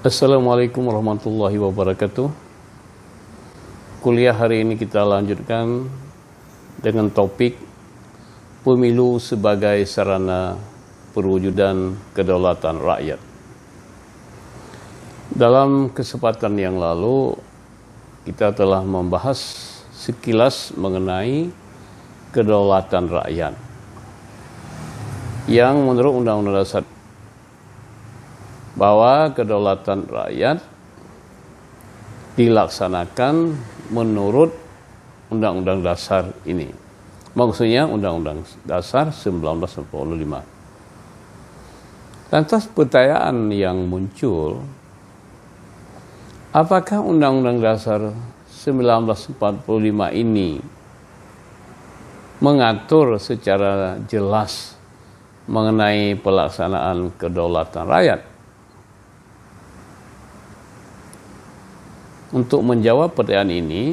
Assalamualaikum warahmatullahi wabarakatuh. Kuliah hari ini kita lanjutkan dengan topik pemilu sebagai sarana perwujudan kedaulatan rakyat. Dalam kesempatan yang lalu kita telah membahas sekilas mengenai kedaulatan rakyat yang menurut Undang-Undang Dasar bahwa kedaulatan rakyat dilaksanakan menurut Undang-Undang Dasar ini. Maksudnya Undang-Undang Dasar 1945. Lantas pertanyaan yang muncul, apakah Undang-Undang Dasar 1945 ini mengatur secara jelas mengenai pelaksanaan kedaulatan rakyat? Untuk menjawab pertanyaan ini,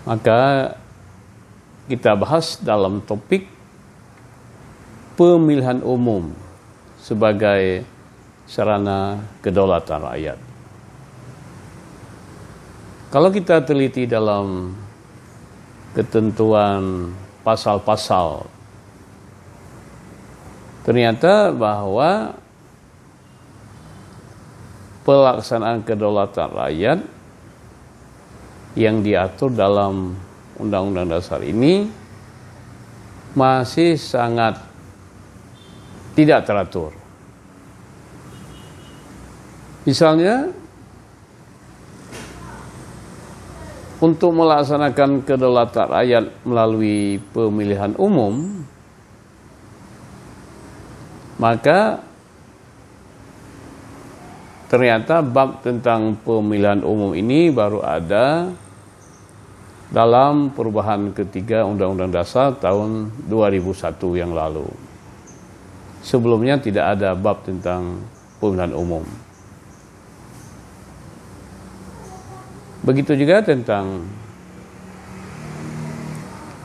maka kita bahas dalam topik pemilihan umum sebagai sarana kedaulatan rakyat. Kalau kita teliti dalam ketentuan pasal-pasal, ternyata bahwa pelaksanaan kedaulatan rakyat yang diatur dalam Undang-Undang Dasar ini masih sangat tidak teratur. Misalnya, untuk melaksanakan kedaulatan rakyat melalui pemilihan umum, maka ternyata bab tentang pemilihan umum ini baru ada dalam perubahan ketiga Undang-Undang Dasar tahun 2001 yang lalu. Sebelumnya tidak ada bab tentang pemilihan umum. Begitu juga tentang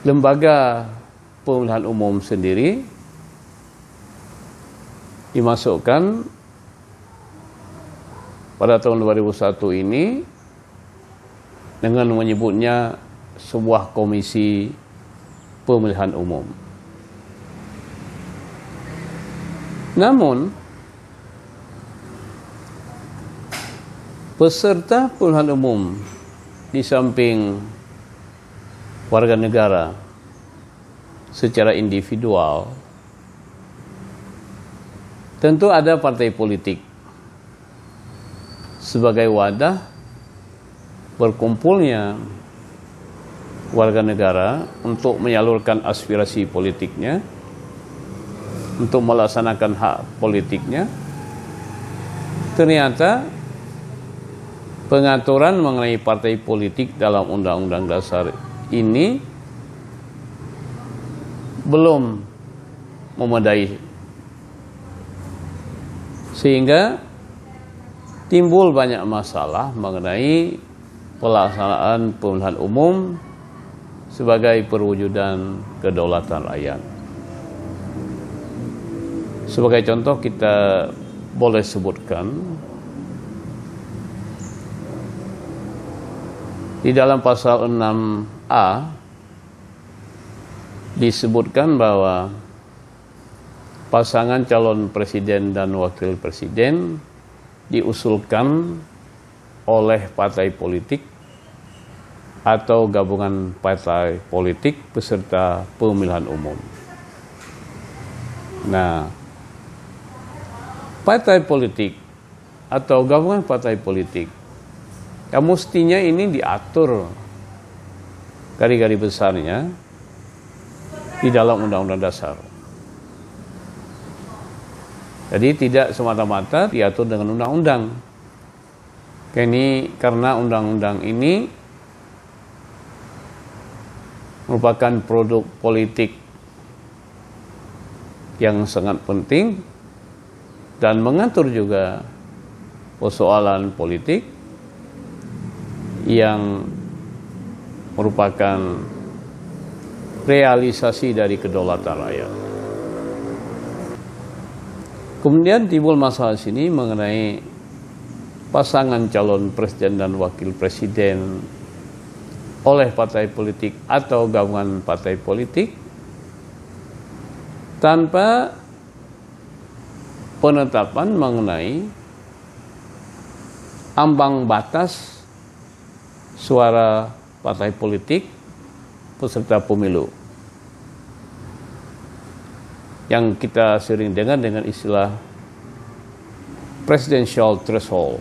lembaga pemilihan umum sendiri dimasukkan pada tahun 2001 ini dengan menyebutnya sebuah komisi pemilihan umum. Namun, peserta pemilihan umum di samping warga negara secara individual, tentu ada partai politik sebagai wadah berkumpulnya warga negara untuk menyalurkan aspirasi politiknya, untuk melaksanakan hak politiknya. Ternyata pengaturan mengenai partai politik dalam Undang-Undang Dasar ini belum memadai, sehingga timbul banyak masalah mengenai pelaksanaan pemilihan umum sebagai perwujudan kedaulatan rakyat. Sebagai contoh kita boleh sebutkan di dalam pasal 6A disebutkan bahwa pasangan calon presiden dan wakil presiden diusulkan oleh partai politik atau gabungan partai politik peserta pemilihan umum. Nah, partai politik atau gabungan partai politik yang mestinya ini diatur garis-garis besarnya di dalam Undang-Undang Dasar. Jadi tidak semata-mata diatur dengan undang-undang. Karena undang-undang ini merupakan produk politik yang sangat penting dan mengatur juga persoalan politik yang merupakan realisasi dari kedaulatan rakyat. Kemudian timbul masalah sini mengenai pasangan calon presiden dan wakil presiden oleh partai politik atau gabungan partai politik tanpa penetapan mengenai ambang batas suara partai politik peserta pemilu, yang kita sering dengar dengan istilah presidential threshold.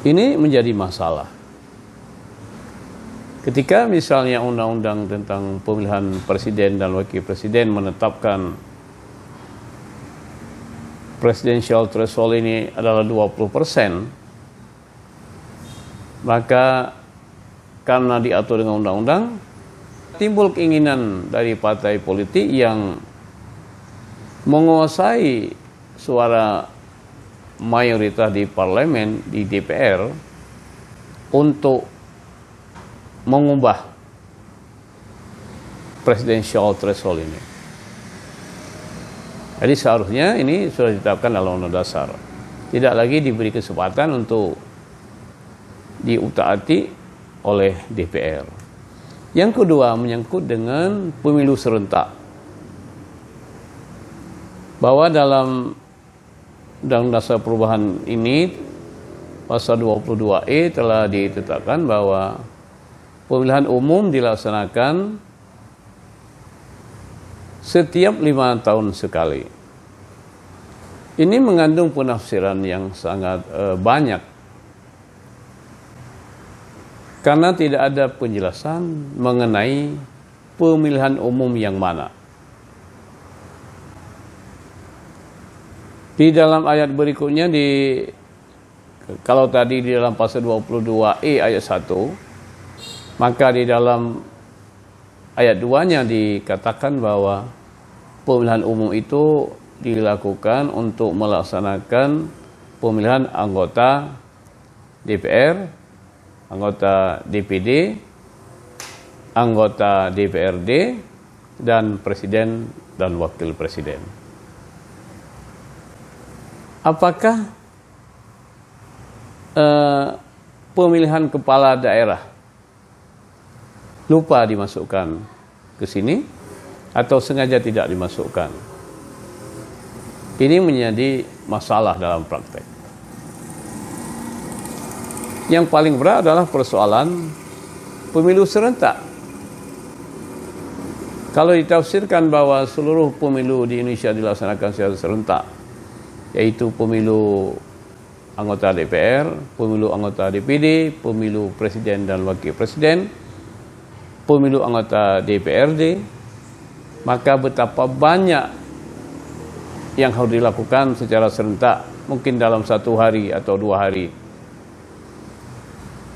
Ini menjadi masalah. Ketika misalnya undang-undang tentang pemilihan presiden dan wakil presiden menetapkan presidential threshold ini adalah 20%, maka karena diatur dengan undang-undang, timbul keinginan dari partai politik yang menguasai suara mayoritas di parlemen, di DPR, untuk mengubah presidential threshold ini. Jadi seharusnya ini sudah ditetapkan dalam undang dasar, tidak lagi diberi kesempatan untuk diutaati oleh DPR. Yang kedua menyangkut dengan pemilu serentak, bahwa dalam Undang-Undang Dasar Perubahan ini pasal 22E telah ditetapkan bahwa pemilihan umum dilaksanakan setiap 5 tahun sekali. Ini mengandung penafsiran yang sangat banyak, karena tidak ada penjelasan mengenai pemilihan umum yang mana. Di dalam ayat berikutnya, kalau tadi di dalam pasal 22E ayat 1, maka di dalam ayat 2-nya dikatakan bahwa pemilihan umum itu dilakukan untuk melaksanakan pemilihan anggota DPR, anggota DPD, anggota DPRD, dan presiden dan wakil presiden. Apakah pemilihan kepala daerah lupa dimasukkan ke sini atau sengaja tidak dimasukkan? Ini menjadi masalah dalam praktek. Yang paling berat adalah persoalan pemilu serentak. Kalau ditafsirkan bahwa seluruh pemilu di Indonesia dilaksanakan secara serentak, yaitu pemilu anggota DPR, pemilu anggota DPD, pemilu presiden dan wakil presiden, pemilu anggota DPRD, maka betapa banyak yang harus dilakukan secara serentak, mungkin dalam 1 hari atau 2 hari.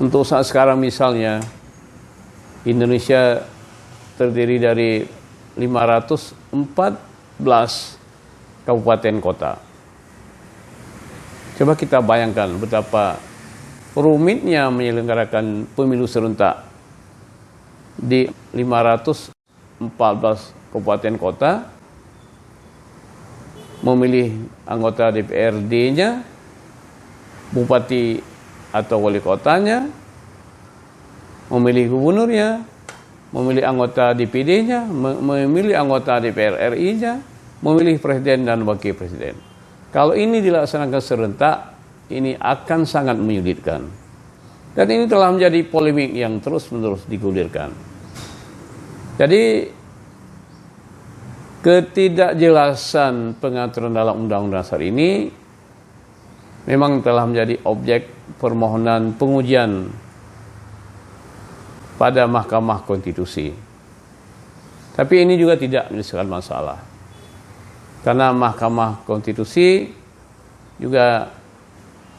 Untuk saat sekarang misalnya, Indonesia terdiri dari 514 kabupaten kota. Coba kita bayangkan betapa rumitnya menyelenggarakan pemilu serentak di 514 kabupaten kota, memilih anggota DPRD-nya, bupati atau wali kotanya, memilih gubernurnya, memilih anggota DPD-nya, memilih anggota DPR RI-nya, memilih presiden dan wakil presiden. Kalau ini dilaksanakan serentak, ini akan sangat menyulitkan. Dan ini telah menjadi polemik yang terus-menerus digulirkan. Jadi, ketidakjelasan pengaturan dalam Undang-Undang Dasar ini memang telah menjadi objek permohonan pengujian pada Mahkamah Konstitusi. Tapi ini juga tidak menyelesaikan masalah. Karena Mahkamah Konstitusi juga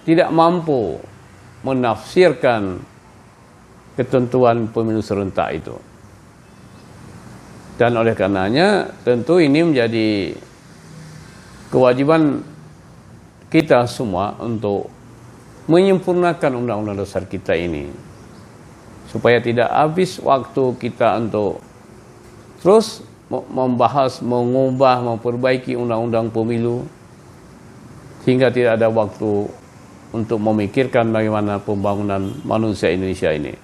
tidak mampu menafsirkan ketentuan pemilu serentak itu. Dan oleh karenanya tentu ini menjadi kewajiban kita semua untuk menyempurnakan Undang-Undang Dasar kita ini, supaya tidak habis waktu kita untuk terus membahas, mengubah, memperbaiki undang-undang pemilu hingga tidak ada waktu untuk memikirkan bagaimana pembangunan manusia Indonesia ini.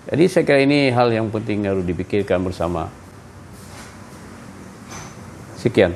Jadi saya kira ini hal yang penting harus dipikirkan bersama. Sekian.